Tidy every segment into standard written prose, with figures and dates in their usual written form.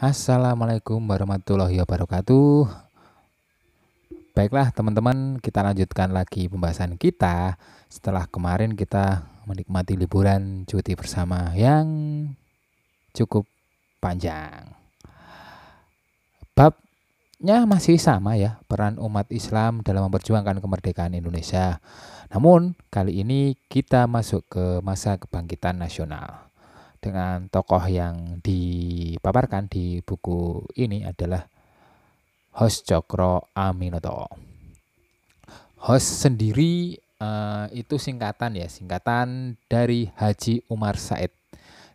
Assalamualaikum warahmatullahi wabarakatuh. Baiklah teman-teman, kita lanjutkan lagi pembahasan kita setelah kemarin kita menikmati liburan cuti bersama yang cukup panjang. Babnya masih sama ya, peran umat Islam dalam memperjuangkan kemerdekaan Indonesia. Namun kali ini kita masuk ke masa kebangkitan nasional. Dengan tokoh yang dipaparkan di buku ini adalah Hos Cokro Aminoto. Hos sendiri itu singkatan dari Haji Umar Said.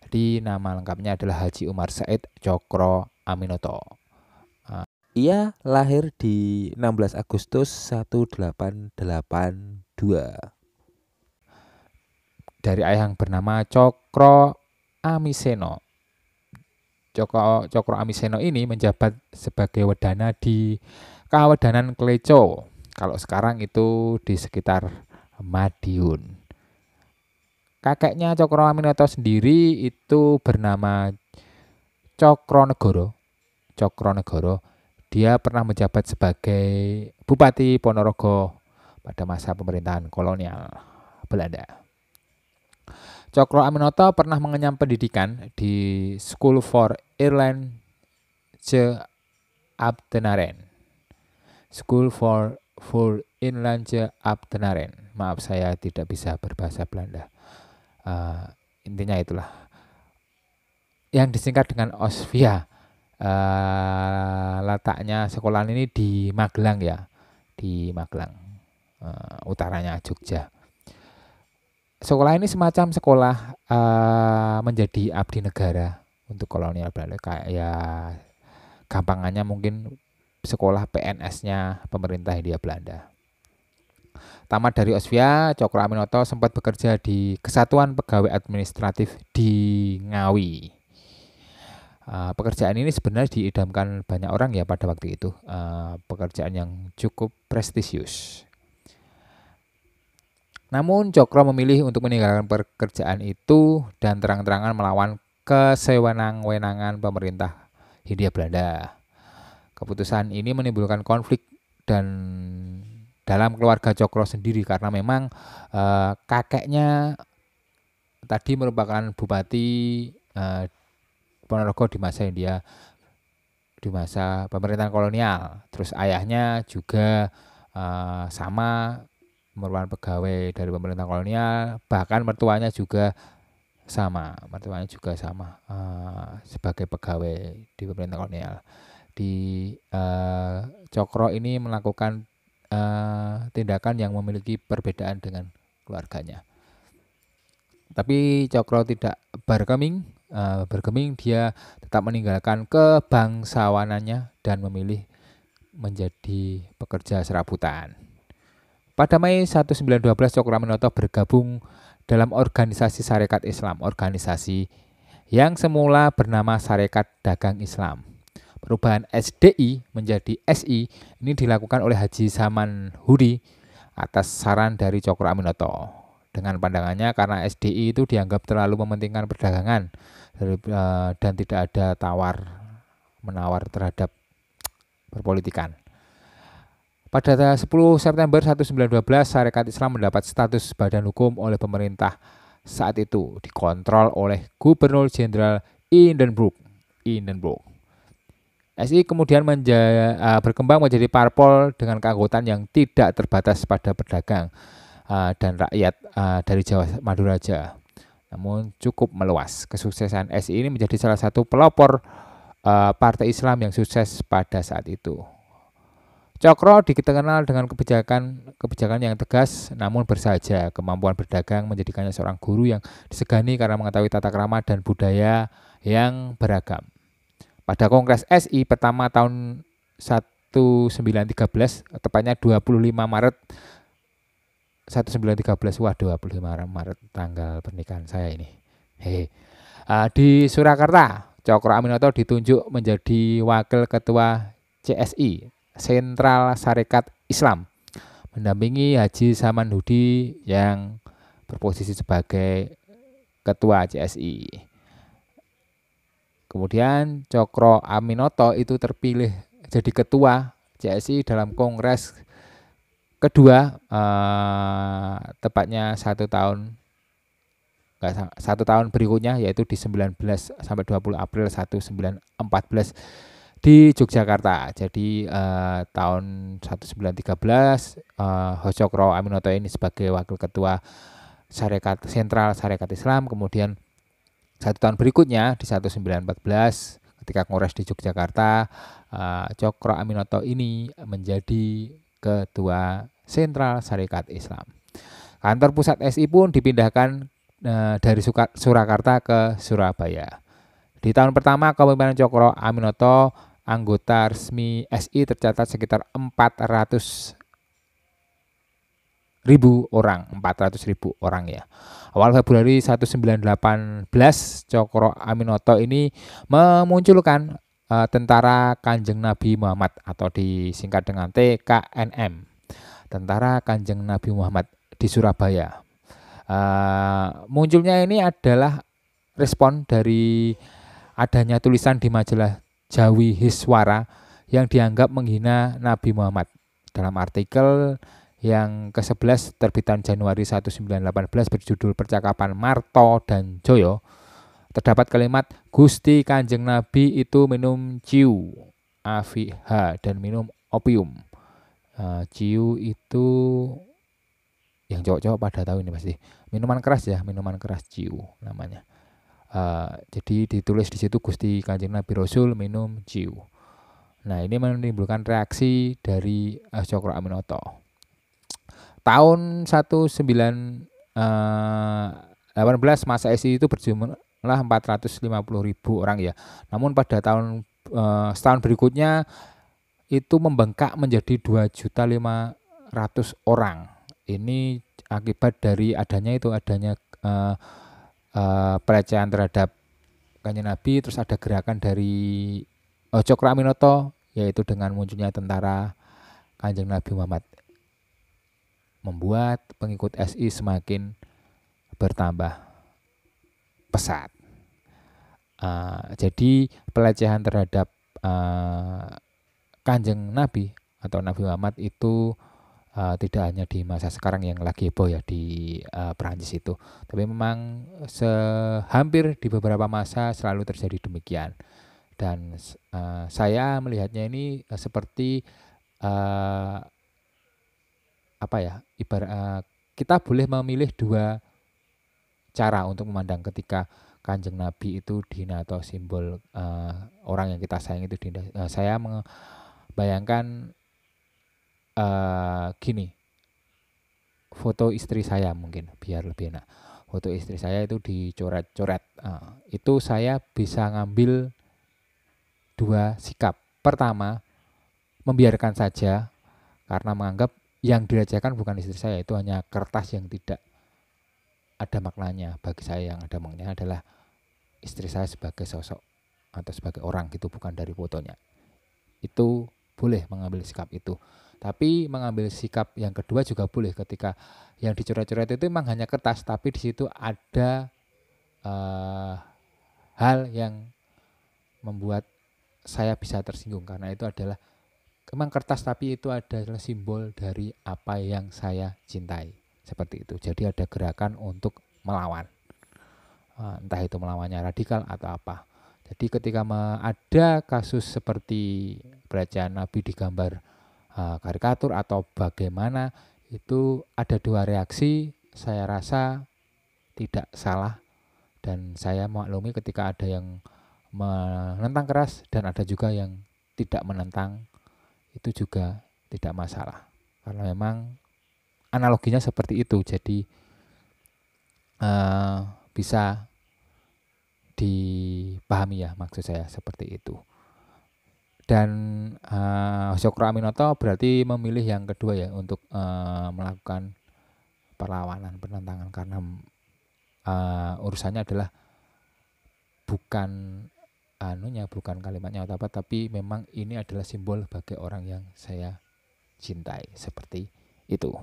Jadi nama lengkapnya adalah Haji Umar Said Cokro Aminoto. Ia lahir di 16 Agustus 1882 dari ayah yang bernama Cokro Amiseno. Cokro Amiseno ini menjabat sebagai wedana di Kawedanan Kleco. Kalau sekarang itu di sekitar Madiun. Kakeknya Cokro Aminoto sendiri itu bernama Cokronegoro. Cokronegoro. Dia pernah menjabat sebagai Bupati Ponorogo pada masa pemerintahan kolonial Belanda. Cokro Aminoto pernah mengenyam pendidikan di School for Inlandse Ambtenaren. School for Inlandse Ambtenaren. Maaf, saya tidak bisa berbahasa Belanda. Intinya itulah. Yang disingkat dengan OSVIA. Letaknya sekolah ini di Magelang ya, di Magelang, utaranya Jogja. Sekolah ini semacam sekolah menjadi abdi negara untuk kolonial Belanda. Kayak ya gampangannya mungkin sekolah PNS-nya pemerintah Hindia Belanda. Tamat dari OSVIA, Cokro Aminoto sempat bekerja di Kesatuan Pegawai Administratif di Ngawi. Pekerjaan ini sebenarnya diidamkan banyak orang ya pada waktu itu. Pekerjaan yang cukup prestisius. Namun Cokro memilih untuk meninggalkan pekerjaan itu dan terang-terangan melawan kesewenang-wenangan pemerintah Hindia Belanda. Keputusan ini menimbulkan konflik dan dalam keluarga Cokro sendiri karena memang kakeknya tadi merupakan bupati Ponorogo di masa Hindia, di masa pemerintahan kolonial. Terus ayahnya juga sama merupakan pegawai dari pemerintah kolonial, bahkan mertuanya juga sama sebagai pegawai di pemerintah kolonial. Di Cokro ini melakukan tindakan yang memiliki perbedaan dengan keluarganya. Tapi Cokro tidak bergeming, dia tetap meninggalkan kebangsawanannya dan memilih menjadi pekerja serabutan. Pada Mei 1912 Cokro Aminoto bergabung dalam organisasi Sarekat Islam, organisasi yang semula bernama Sarekat Dagang Islam. Perubahan SDI menjadi SI ini dilakukan oleh Haji Saman Hudi atas saran dari Cokro Aminoto. Dengan pandangannya karena SDI itu dianggap terlalu mementingkan perdagangan dan tidak ada tawar-menawar terhadap perpolitikan. Pada 10 September 1912, Sarekat Islam mendapat status badan hukum oleh pemerintah saat itu, dikontrol oleh Gubernur Jenderal Hindenburg. SI kemudian berkembang menjadi parpol dengan keanggotaan yang tidak terbatas pada pedagang dan rakyat dari Jawa Maduraja. Namun cukup meluas. Kesuksesan SI ini menjadi salah satu pelopor partai Islam yang sukses pada saat itu. Cokro dikenal dengan kebijakan yang tegas namun bersahaja. Kemampuan berdagang menjadikannya seorang guru yang disegani karena mengetahui tata krama dan budaya yang beragam. Pada Kongres SI pertama tahun 1913, tepatnya 25 Maret 1913, wah 25 Maret tanggal pernikahan saya ini. Di Surakarta, Cokro Aminoto ditunjuk menjadi wakil ketua CSI, Sentral Sarekat Islam, mendampingi Haji Saman Hudi yang berposisi sebagai ketua CSI. Kemudian Cokro Aminoto itu terpilih jadi ketua CSI dalam kongres kedua, tepatnya 1 tahun berikutnya, yaitu di 19 sampai 20 April 1914 di Yogyakarta. Jadi tahun 1913 Cokro Aminoto ini sebagai wakil ketua Sarekat Sentral Sarekat Islam. Kemudian 1 tahun berikutnya di 1914 ketika kongres di Yogyakarta, Cokro Aminoto ini menjadi ketua Sentral Sarekat Islam. Kantor pusat SI pun dipindahkan dari Surakarta ke Surabaya. Di tahun pertama kepemimpinan Cokro Aminoto, anggota resmi SI tercatat sekitar 400.000 orang ya. Awal Februari 1918, Cokro Aminoto ini memunculkan Tentara Kanjeng Nabi Muhammad atau disingkat dengan TKNM, Tentara Kanjeng Nabi Muhammad di Surabaya. Munculnya ini adalah respon dari adanya tulisan di majalah Jawi Hiswara yang dianggap menghina Nabi Muhammad. Dalam artikel yang ke-11 terbitan Januari 1918 berjudul Percakapan Marto dan Joyo, terdapat kalimat Gusti Kanjeng Nabi itu minum ciu, AVH, dan minum opium. Ciu itu yang cowok-cowok pada tahu ini pasti. Minuman keras ya, minuman keras ciu namanya. Jadi ditulis di situ Gusti Kanjeng Nabi Rasul minum ciu. Nah, ini menimbulkan reaksi dari Cokro Aminoto. Tahun 1918 masa SI itu berjumlah 450.000 orang ya. Namun pada setahun berikutnya itu membengkak menjadi 2.500.000 orang. Ini akibat dari adanya pelecehan terhadap Kanjeng Nabi, terus ada gerakan dari Cokro Aminoto, yaitu dengan munculnya tentara Kanjeng Nabi Muhammad, membuat pengikut SI semakin bertambah pesat. Jadi pelecehan terhadap Kanjeng Nabi atau Nabi Muhammad itu tidak hanya di masa sekarang yang lagi heboh ya di Perancis itu, tapi memang hampir di beberapa masa selalu terjadi demikian. Dan saya melihatnya ini seperti kita boleh memilih dua cara untuk memandang ketika Kanjeng Nabi itu dihina atau simbol orang yang kita sayang itu dihina. Saya membayangkan gini, foto istri saya mungkin biar lebih enak. Foto istri saya itu dicoret-coret. Itu saya bisa ngambil dua sikap. Pertama, membiarkan saja karena menganggap yang dilecehkan bukan istri saya, itu hanya kertas yang tidak ada maknanya. Bagi saya yang ada maknanya adalah istri saya sebagai sosok atau sebagai orang gitu, bukan dari fotonya. Itu boleh mengambil sikap itu. Tapi mengambil sikap yang kedua juga boleh ketika yang dicoret-coret itu memang hanya kertas, tapi di situ ada hal yang membuat saya bisa tersinggung, karena itu adalah memang kertas tapi itu adalah simbol dari apa yang saya cintai, seperti itu. Jadi ada gerakan untuk melawan, entah itu melawannya radikal atau apa. Jadi ketika ada kasus seperti pelecehan Nabi digambar karikatur atau bagaimana, itu ada dua reaksi. Saya rasa tidak salah dan saya maklumi ketika ada yang menentang keras dan ada juga yang tidak menentang, itu juga tidak masalah karena memang analoginya seperti itu. Jadi bisa dipahami ya maksud saya seperti itu. Dan Cokro Aminoto berarti memilih yang kedua ya untuk melakukan perlawanan, penentangan, karena urusannya adalah bukan bukan kalimatnya atau apa, tapi memang ini adalah simbol bagi orang yang saya cintai, seperti itu.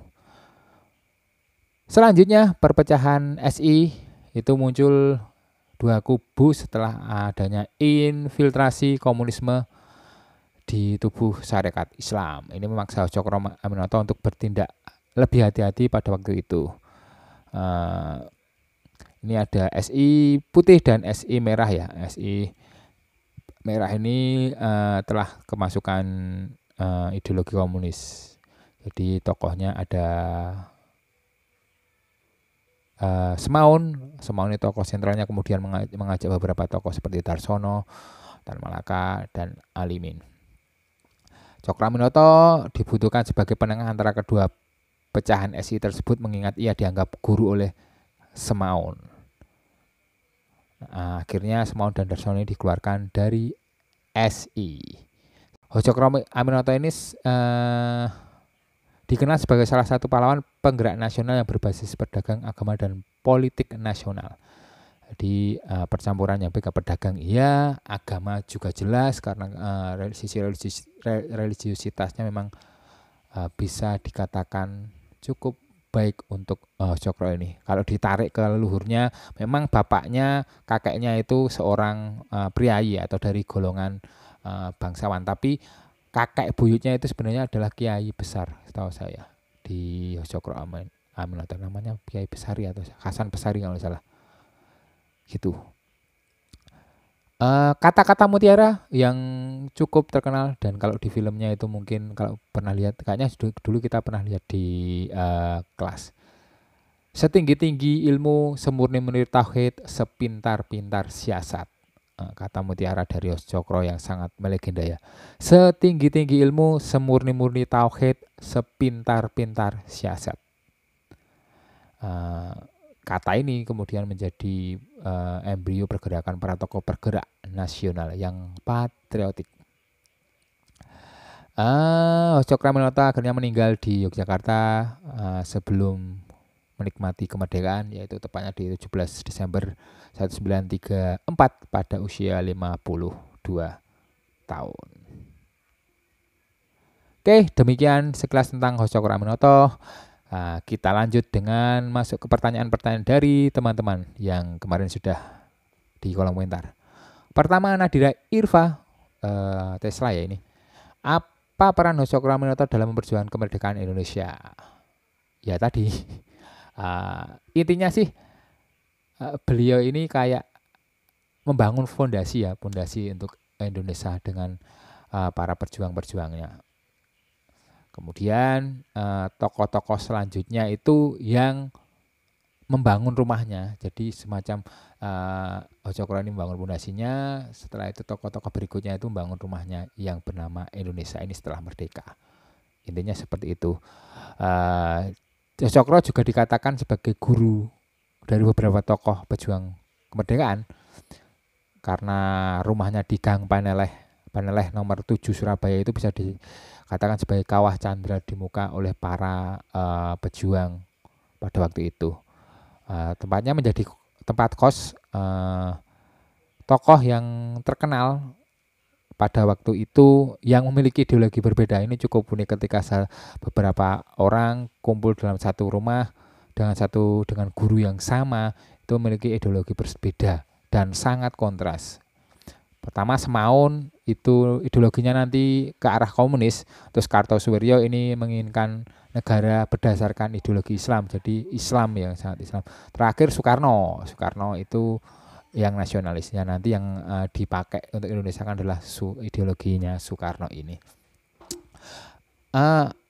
Selanjutnya perpecahan SI itu muncul kedua kubu setelah adanya infiltrasi komunisme di tubuh syarikat Islam. Ini memaksa Cokro Aminoto untuk bertindak lebih hati-hati pada waktu itu. Ini ada SI putih dan SI merah ya. SI merah ini telah kemasukan ideologi komunis. Jadi tokohnya ada Semaun ini tokoh sentralnya, kemudian mengajak beberapa tokoh seperti Darsono, Tan Malaka, dan Alimin. Cokro Aminoto dibutuhkan sebagai penengah antara kedua pecahan SI tersebut mengingat ia dianggap guru oleh Semaun. Akhirnya Semaun dan Darsono ini dikeluarkan dari SI. Cokro Aminoto ini dikenal sebagai salah satu pahlawan penggerak nasional yang berbasis pedagang, agama, dan politik nasional. Jadi percampuran yang baik pedagang iya, agama juga jelas karena sisi religiusitasnya memang bisa dikatakan cukup baik untuk Cokro ini. Kalau ditarik ke leluhurnya, memang bapaknya, kakeknya itu seorang priayi atau dari golongan bangsawan, tapi kakek buyutnya itu sebenarnya adalah kiai besar, setahu saya di Cokro Aminoto, namanya Kiai Besari atau Hasan Besari kalau salah gitu. Kata-kata mutiara yang cukup terkenal, dan kalau di filmnya itu mungkin kalau pernah lihat, kayaknya dulu kita pernah lihat di kelas. Setinggi-tinggi ilmu, semurni-murni tauhid, sepintar-pintar siasat. Kata mutiara dari Cokro yang sangat melegenda ya. Setinggi-tinggi ilmu, semurni-murni tauhid, sepintar-pintar siasat. Kata ini kemudian menjadi embrio pergerakan para tokoh bergerak nasional yang patriotik. Cokro Aminoto akhirnya meninggal di Yogyakarta sebelum menikmati kemerdekaan, yaitu tepatnya di 17 Desember 1934 pada usia 52 tahun. Oke, demikian sekilas tentang Cokro Aminoto. Kita lanjut dengan masuk ke pertanyaan-pertanyaan dari teman-teman yang kemarin sudah di kolom komentar. Pertama, Nadira Irfa Tesla ya ini. Apa peran Cokro Aminoto dalam memperjuangkan kemerdekaan Indonesia? Ya tadi intinya sih beliau ini kayak membangun fondasi untuk Indonesia dengan para perjuang-perjuangnya. Kemudian tokoh-tokoh selanjutnya itu yang membangun rumahnya. Jadi semacam Cokro ini membangun fondasinya, setelah itu tokoh-tokoh berikutnya itu membangun rumahnya yang bernama Indonesia ini setelah merdeka. Intinya seperti itu. Cokro juga dikatakan sebagai guru dari beberapa tokoh pejuang kemerdekaan karena rumahnya di Gang Paneleh nomor 7 Surabaya itu bisa dikatakan sebagai kawah candra di muka oleh para pejuang pada waktu itu. Tempatnya menjadi tempat kos tokoh yang terkenal pada waktu itu yang memiliki ideologi berbeda. Ini cukup unik ketika beberapa orang kumpul dalam satu rumah dengan guru yang sama, itu memiliki ideologi berbeda dan sangat kontras. Pertama, Semaun itu ideologinya nanti ke arah komunis, terus Kartosuwiryo ini menginginkan negara berdasarkan ideologi Islam, jadi Islam yang sangat Islam. Terakhir Soekarno itu yang nasionalisnya, nanti yang dipakai untuk Indonesia kan adalah ideologinya Soekarno ini.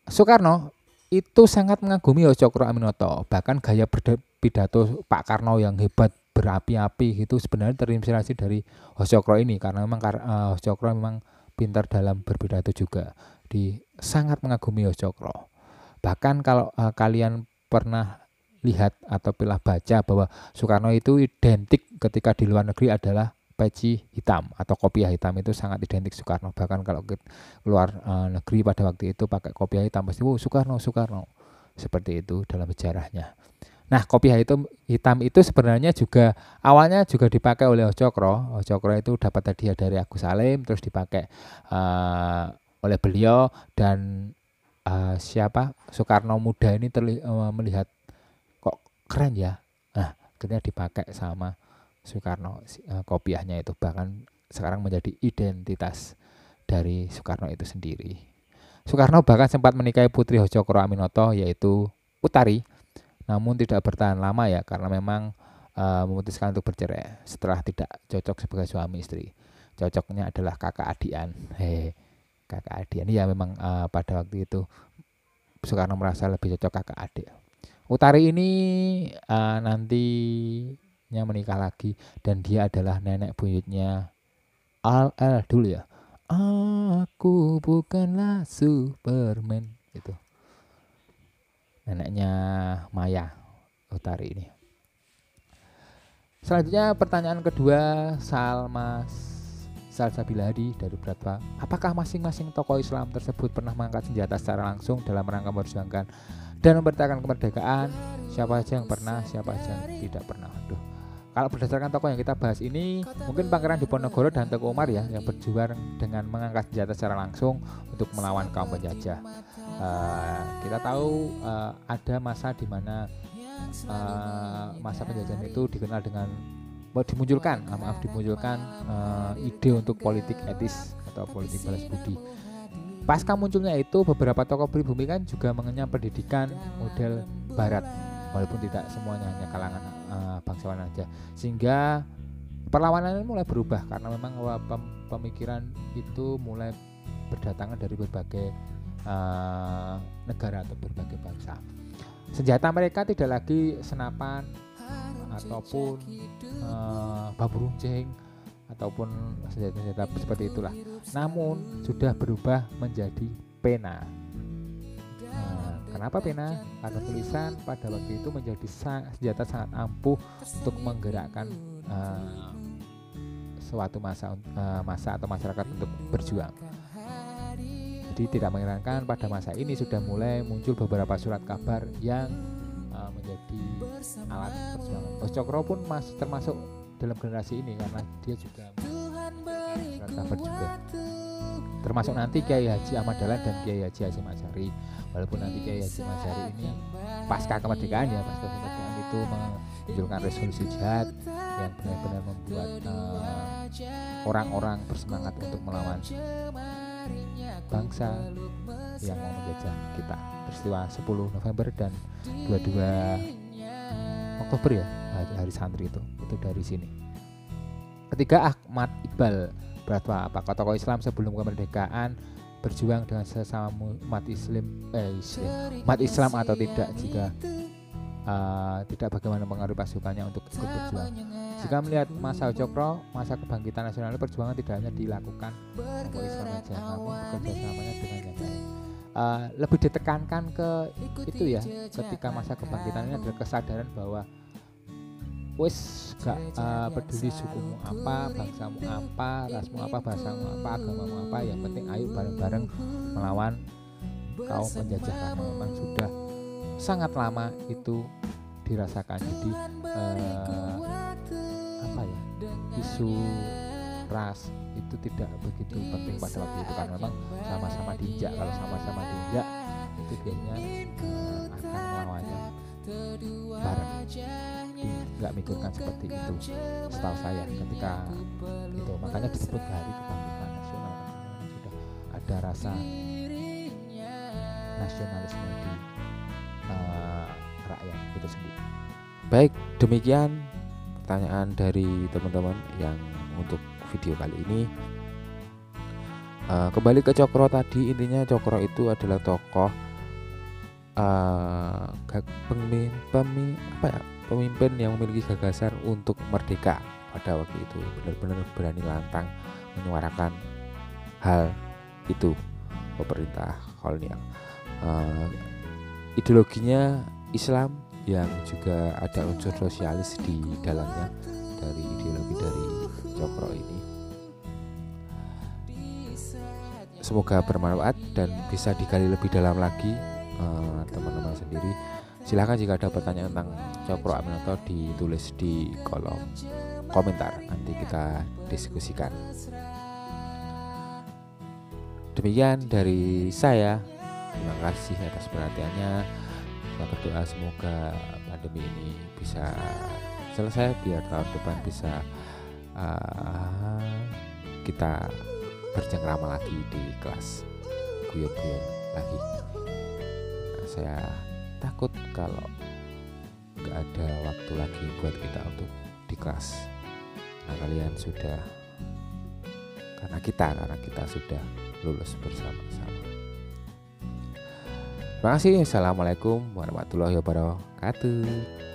Soekarno itu sangat mengagumi Cokro Aminoto, bahkan gaya pidato Pak Karno yang hebat, berapi-api itu sebenarnya terinspirasi dari Cokro ini, karena memang Cokro memang pintar dalam berpidato juga. Sangat mengagumi Cokro. Bahkan kalau kalian pernah lihat atau pernah baca bahwa Soekarno itu identik ketika di luar negeri adalah peci hitam atau kopiah hitam, itu sangat identik Soekarno. Bahkan kalau ke luar negeri pada waktu itu pakai kopiah hitam pasti Soekarno seperti itu dalam sejarahnya. Nah, kopiah hitam itu sebenarnya juga awalnya juga dipakai oleh Cokro. Cokro itu dapat hadiah dari Agus Salim, terus dipakai oleh beliau, dan Soekarno muda ini melihat kok keren ya, nah akhirnya dipakai sama Soekarno. Kopiahnya itu bahkan sekarang menjadi identitas dari Soekarno itu sendiri. Soekarno bahkan sempat menikahi putri Cokro Aminoto yaitu Utari, namun tidak bertahan lama ya karena memang memutuskan untuk bercerai setelah tidak cocok sebagai suami istri. Cocoknya adalah kakak adian. Kakak adian ya memang pada waktu itu Soekarno merasa lebih cocok kakak adik. Utari ini nantinya menikah lagi dan dia adalah nenek buyutnya Al dulu ya. Aku bukanlah Superman itu. Neneknya Maya Utari ini. Selanjutnya pertanyaan kedua Salsabila Hadi dari Bratwa. Apakah masing-masing tokoh Islam tersebut pernah mengangkat senjata secara langsung dalam rangka memperjuangkan dan mempertahankan kemerdekaan? Siapa saja yang pernah, siapa saja yang tidak pernah. Aduh. Kalau berdasarkan tokoh yang kita bahas ini, mungkin Pangeran Diponegoro dan Teguh Umar ya yang berjuang dengan mengangkat senjata secara langsung untuk melawan kaum penjajah. Kita tahu ada masa di mana masa penjajahan itu dikenal dengan dimunculkan ide untuk politik etis atau politik balas budi. Pasca munculnya itu beberapa tokoh pribumi kan juga mengenyam pendidikan model barat, walaupun tidak semuanya hanya kalangan bangsawan aja, sehingga perlawanan ini mulai berubah karena memang pemikiran itu mulai berdatangan dari berbagai negara atau berbagai bangsa. Senjata mereka tidak lagi senapan ataupun bambu runcing ataupun senjata-senjata seperti itulah, namun sudah berubah menjadi pena. Kenapa pena? Karena tulisan pada waktu itu menjadi senjata sangat ampuh untuk menggerakkan suatu masa atau masyarakat untuk berjuang. Jadi tidak mengherankan pada masa ini sudah mulai muncul beberapa surat kabar yang menjadi alat perjuangan. Cokro pun masih termasuk dalam generasi ini karena dia juga surat kabar juga. Termasuk nanti Kiai Haji Ahmad Dahlan dan Kiai Haji Hasyim Asy'ari. Walaupun nanti Kiai Hasyim Asy'ari ini pasca kemerdekaan itu menunjukkan resolusi jihad yang benar-benar membuat orang-orang bersemangat untuk melawan bangsa yang mau menjajah kita. Peristiwa 10 November dan 22 Oktober ya, hari santri itu dari sini. Ketiga, Ahmad Iqbal Bratwa. Apakah tokoh Islam sebelum kemerdekaan berjuang dengan sesama umat Islam atau tidak? Jika tidak, bagaimana pengaruh pasukannya untuk ikut berjuang? Jika melihat masa Cokro, masa kebangkitan nasional, perjuangan tidak hanya dilakukan tokoh Islam saja, namun bekerja samanya dengan yang lain. Lebih ditekankan ke itu ya, ketika masa kebangkitan ini adalah kesadaran bahwa wes gak peduli sukumu apa, bangsamu apa, rasmu apa, bahasamu apa, agamamu apa, yang penting ayo bareng-bareng melawan kaum penjajah, karena memang sudah sangat lama itu dirasakan. Jadi isu ras itu tidak begitu penting pada waktu itu karena memang sama-sama diinjak. Kalau sama-sama diinjak itu biasanya akan melawannya bareng. Nggak mikirkan seperti itu setahu saya ketika itu, makanya disebut hari kebangkitan nasional karena sudah ada rasa nasionalisme di rakyat itu sendiri. Baik, demikian pertanyaan dari teman-teman yang untuk video kali ini. Kembali ke Cokro tadi, intinya Cokro itu adalah tokoh pemimpin yang memiliki gagasan untuk merdeka pada waktu itu, benar-benar berani lantang menyuarakan hal itu pemerintah kolonial. Ideologinya Islam yang juga ada unsur sosialis di dalamnya dari ideologi dari Cokro ini. Semoga bermanfaat dan bisa digali lebih dalam lagi teman-teman sendiri. Silahkan jika ada pertanyaan tentang Cokro Aminoto ditulis di kolom komentar, nanti kita diskusikan. Demikian dari saya, terima kasih atas perhatiannya. Saya berdoa semoga pandemi ini bisa selesai, biar tahun depan bisa kita bercengkrama lagi di kelas, guyon-guyon lagi. Nah, saya takut kalau nggak ada waktu lagi buat kita untuk di kelas. Nah, kalian sudah, karena kita sudah lulus bersama-sama. Terima kasih. Assalamualaikum warahmatullahi wabarakatuh.